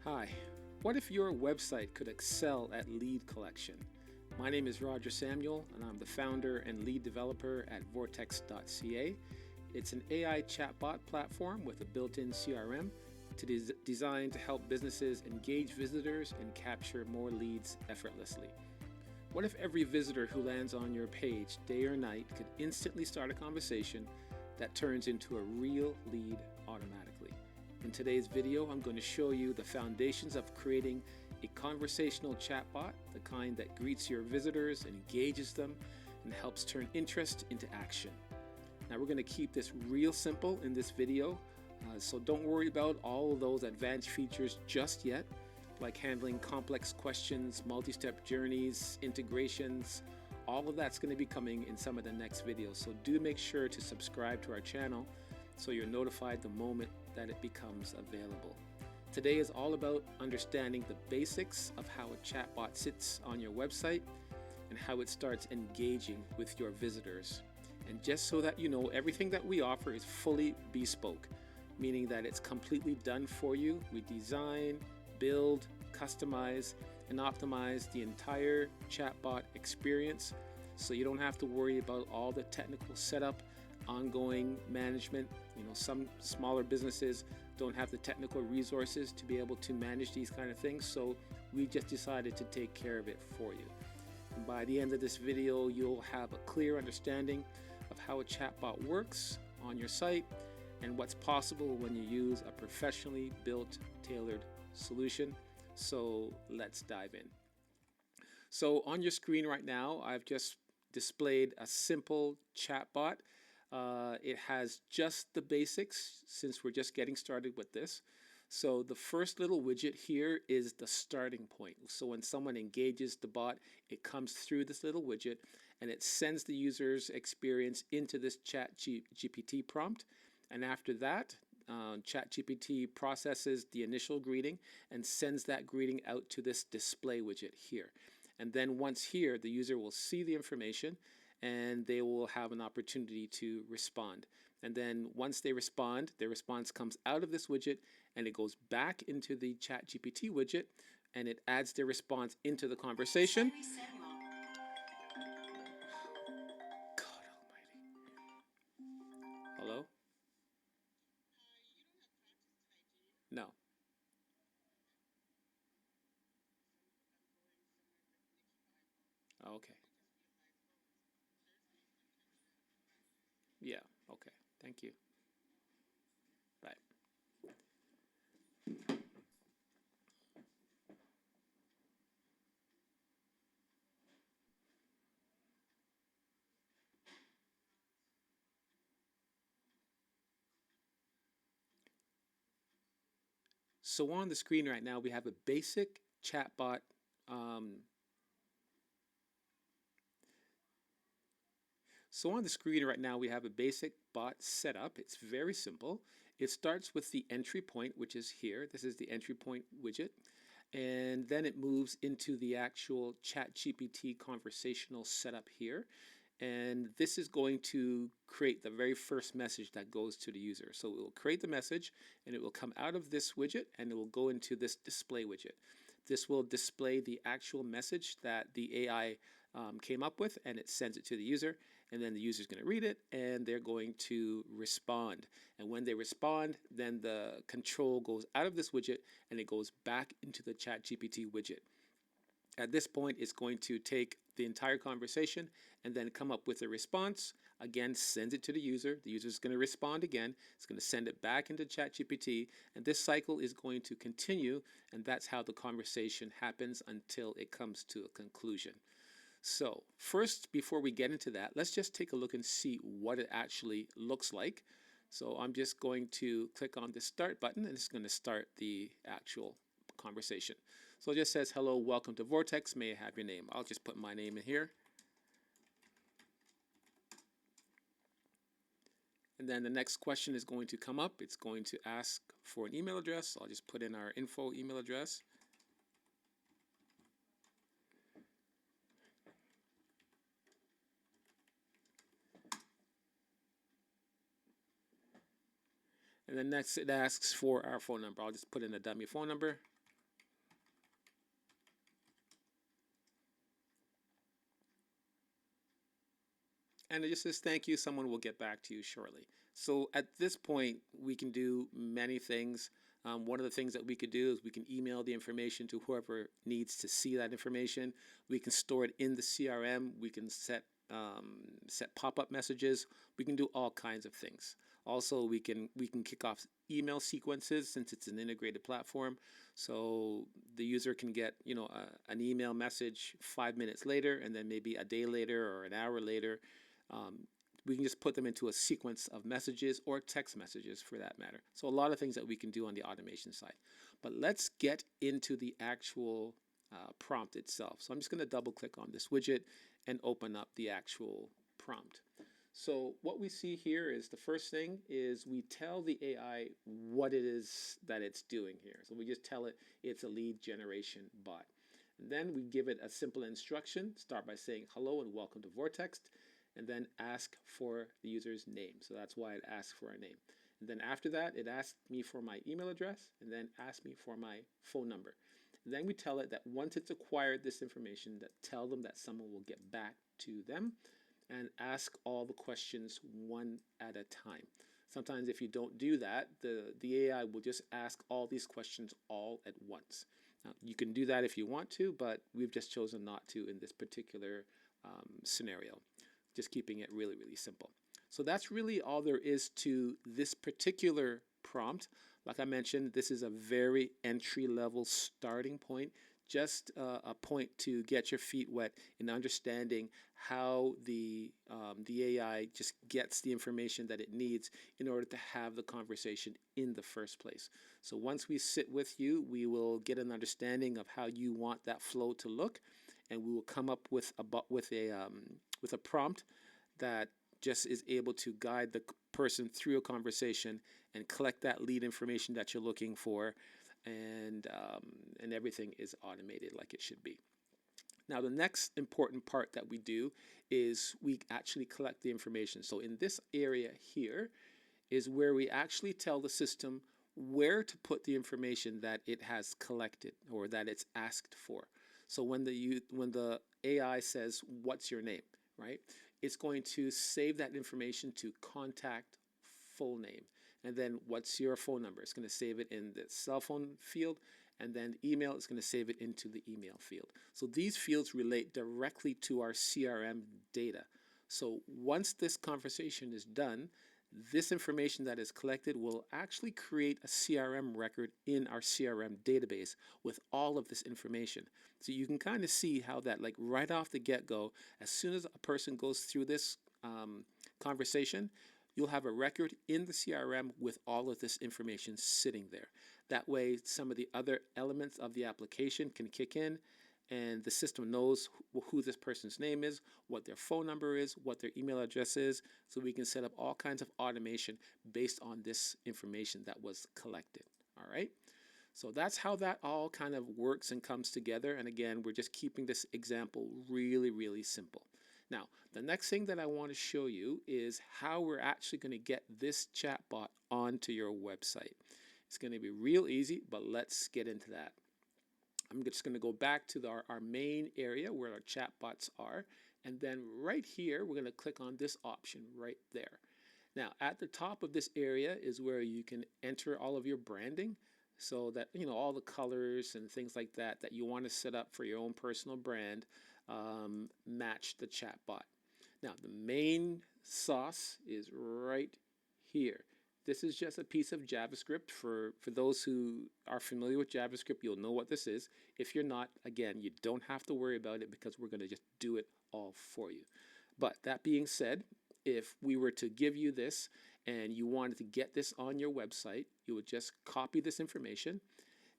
Hi, what if your website could excel at lead collection? My name is Roger Samuel, and I'm the founder and lead developer at vorText.ca. It's an AI chatbot platform with a built-in CRM designed to help businesses engage visitors and capture more leads effortlessly. What if every visitor who lands on your page day or night could instantly start a conversation that turns into a real lead automatically? In today's video, I'm going to show you the foundations of creating a conversational chatbot, the kind that greets your visitors, engages them, and helps turn interest into action. Now we're going to keep this real simple in this video, so don't worry about all of those advanced features just yet, like handling complex questions, multi-step journeys, integrations. All of that's going to be coming in some of the next videos, so do make sure to subscribe to our channel so you're notified the moment that it becomes available. Today is all about understanding the basics of how a chatbot sits on your website and how it starts engaging with your visitors. And just so that you know, everything that we offer is fully bespoke, meaning that it's completely done for you. We design, build, customize, and optimize the entire chatbot experience, so you don't have to worry about all the technical setup, ongoing management. Some smaller businesses don't have the technical resources to be able to manage these kind of things, so we just decided to take care of it for you. And by the end of this video, you'll have a clear understanding of how a chatbot works on your site and what's possible when you use a professionally built, tailored solution. So let's dive in. So on your screen right now, I've just displayed a simple chatbot. It has just the basics since we're just getting started with this. So the first little widget here is the starting point. So when someone engages the bot, it comes through this little widget and it sends the user's experience into this ChatGPT prompt. And after that, ChatGPT processes the initial greeting and sends that greeting out to this display widget here. And then once here, the user will see the information and they will have an opportunity to respond. And then once they respond, their response comes out of this widget and it goes back into the ChatGPT widget and it adds their response into the conversation. God almighty. Hello? No. Okay. Yeah. Okay. Thank you. Bye. So on the screen right now, we have a basic chatbot. So on the screen right now, we have a basic bot setup. It's very simple. It starts with the entry point, which is here. This is the entry point widget. And then it moves into the actual ChatGPT conversational setup here. And this is going to create the very first message that goes to the user. So it will create the message and it will come out of this widget and it will go into this display widget. This will display the actual message that the AI came up with, and it sends it to the user, and then the user is going to read it and they're going to respond. And when they respond, then the control goes out of this widget and it goes back into the ChatGPT widget. At this point, it's going to take the entire conversation and then come up with a response. Again, sends it to the user. The user is going to respond again. It's going to send it back into ChatGPT. And this cycle is going to continue. And that's how the conversation happens until it comes to a conclusion. So first, before we get into that, let's just take a look and see what it actually looks like. So I'm just going to click on the start button and it's going to start the actual conversation. So it just says, hello, welcome to vorText. May I have your name? I'll just put my name in here. And then the next question is going to come up. It's going to ask for an email address. I'll just put in our info email address. And then next it asks for our phone number. I'll just put in a dummy phone number. And it just says, thank you, someone will get back to you shortly. So at this point, we can do many things. One of the things that we could do is we can email the information to whoever needs to see that information. We can store it in the CRM. We can set pop-up messages. We can do all kinds of things. Also, we can kick off email sequences since it's an integrated platform. So the user can get an email message 5 minutes later, and then maybe a day later or an hour later. We can just put them into a sequence of messages or text messages for that matter. So a lot of things that we can do on the automation side. But let's get into the actual prompt itself. So I'm just going to double click on this widget and open up the actual prompt. So what we see here is the first thing is we tell the AI what it is that it's doing here. So we just tell it it's a lead generation bot. And then we give it a simple instruction. Start by saying hello and welcome to vorText, and then ask for the user's name. So that's why it asks for a name. And then after that, it asks me for my email address and then asks me for my phone number. And then we tell it that once it's acquired this information, that tell them that someone will get back to them and ask all the questions one at a time. Sometimes if you don't do that, the AI will just ask all these questions all at once. Now, you can do that if you want to, but we've just chosen not to in this particular scenario. Just keeping it really, really simple. So that's really all there is to this particular prompt. Like I mentioned, this is a very entry-level starting point, just a point to get your feet wet in understanding how the AI just gets the information that it needs in order to have the conversation in the first place. So once we sit with you, we will get an understanding of how you want that flow to look, and we will come up with a prompt that just is able to guide the person through a conversation and collect that lead information that you're looking for, and everything is automated like it should be. Now, the next important part that we do is we actually collect the information. So in this area here is where we actually tell the system where to put the information that it has collected or that it's asked for. So when the AI says, "What's your name?" right? It's going to save that information to contact full name. And then what's your phone number? It's going to save it in the cell phone field, and then email is going to save it into the email field. So these fields relate directly to our CRM data. So once this conversation is done, this information that is collected will actually create a CRM record in our CRM database with all of this information. So you can kind of see how that, like right off the get-go, as soon as a person goes through this conversation, you'll have a record in the CRM with all of this information sitting there. That way, some of the other elements of the application can kick in, and the system knows who this person's name is, what their phone number is, what their email address is, so we can set up all kinds of automation based on this information that was collected. All right? So that's how that all kind of works and comes together. And again, we're just keeping this example really, really simple. Now, the next thing that I want to show you is how we're actually going to get this chatbot onto your website. It's going to be real easy, but let's get into that. I'm just going to go back to our main area where our chatbots are. And then right here, we're going to click on this option right there. Now, at the top of this area is where you can enter all of your branding, so that all the colors and things like that you want to set up for your own personal brand match the chatbot. Now, the main sauce is right here. This is just a piece of JavaScript. For those who are familiar with JavaScript, you'll know what this is. If you're not, again, you don't have to worry about it because we're going to just do it all for you. But that being said, if we were to give you this and you wanted to get this on your website, you would just copy this information.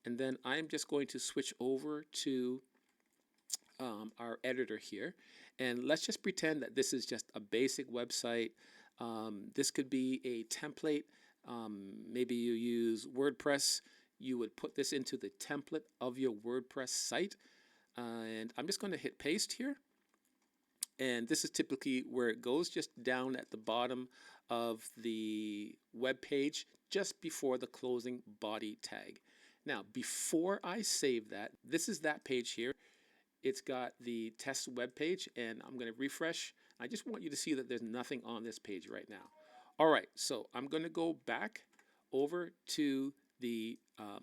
And then I'm just going to switch over to our editor here. And let's just pretend that this is just a basic website. This could be a template. Maybe you use WordPress. You would put this into the template of your WordPress site. And I'm just going to hit paste here. And this is typically where it goes, just down at the bottom of the web page, just before the closing body tag. Now, before I save that, this is that page here. It's got the test web page, and I'm going to refresh. I just want you to see that there's nothing on this page right now. All right, so I'm going to go back over to the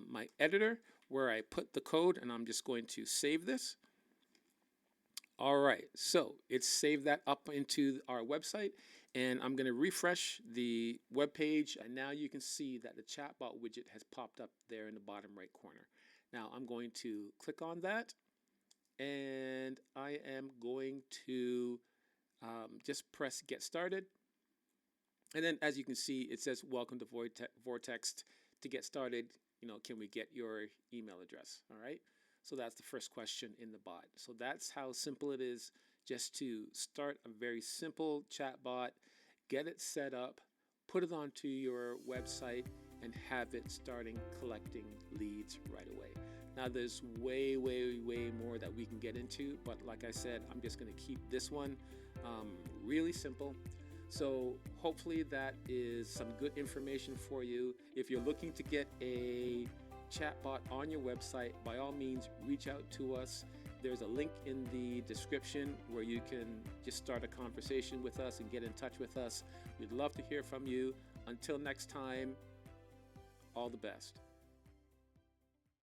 my editor where I put the code, and I'm just going to save this. All right, so it's saved that up into our website, and I'm going to refresh the web page, and now you can see that the chatbot widget has popped up there in the bottom right corner. Now I'm going to click on that, and I am going to just press get started. And then as you can see, it says welcome to vorText. To get started, can we get your email address? All right. So that's the first question in the bot. So that's how simple it is just to start a very simple chatbot, get it set up, put it onto your website, and have it starting collecting leads right away. Now there's way more that we can get into, but like I said, I'm just going to keep this one really simple. So hopefully that is some good information for you. If you're looking to get a chatbot on your website, by all means reach out to us. There's a link in the description where you can just start a conversation with us and get in touch with us. We'd love to hear from you. Until next time, all the best.